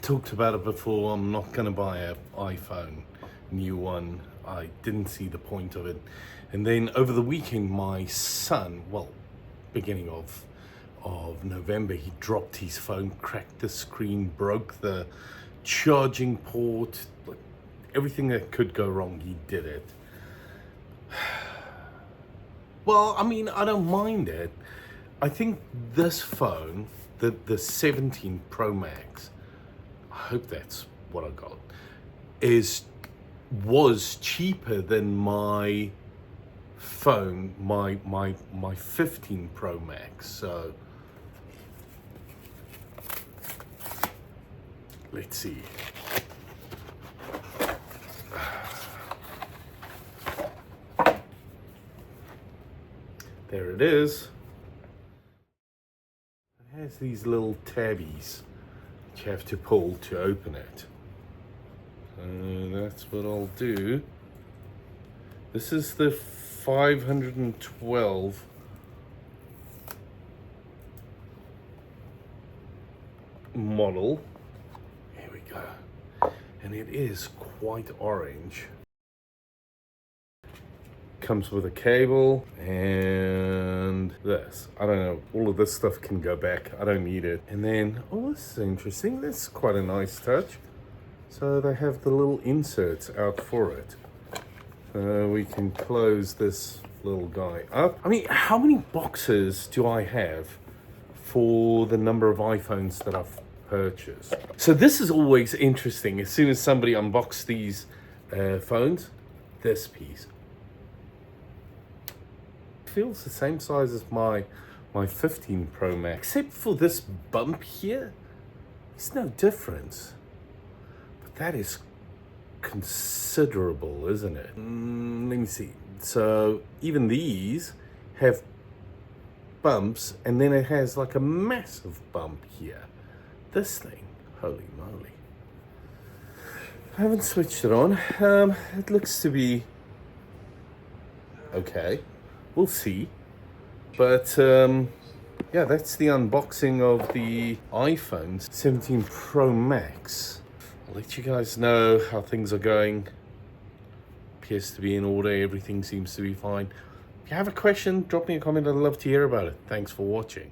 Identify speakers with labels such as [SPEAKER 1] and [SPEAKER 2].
[SPEAKER 1] talked about it before. I'm not going to buy an iPhone, new one. I didn't see the point of it. And then over the weekend, my son, well, beginning of November, he dropped his phone, cracked the screen, broke the charging port, like everything that could go wrong, he did it. Well, I mean, I don't mind it. I think this phone, the 17 Pro Max, I hope that's what I got, was cheaper than my phone, my 15 Pro Max. So let's see. There it is. It has these little tabbies that you have to pull to open it. That's what I'll do. This is the 512 model. Here we go. And it is quite orange. Comes with a cable and this. I don't know, all of this stuff can go back. I don't need it. And then, oh, this is interesting. This is quite a nice touch. So they have the little inserts out for it. We can close this little guy up. I mean, how many boxes do I have for the number of iPhones that I've purchased? So this is always interesting. As soon as somebody unboxes these phones, this piece feels the same size as my 15 Pro Max, except for this bump here. There's no difference, but that is considerable, isn't it? Let me see. So even these have bumps, and then it has like a massive bump here. This thing, holy moly. I haven't switched it on. It looks to be okay. We'll see. But yeah, that's the unboxing of the iPhone 17 Pro Max. I'll let you guys know how things are going. Appears to be in order. Everything seems to be fine. If you have a question, drop me a comment. I'd love to hear about it. Thanks for watching.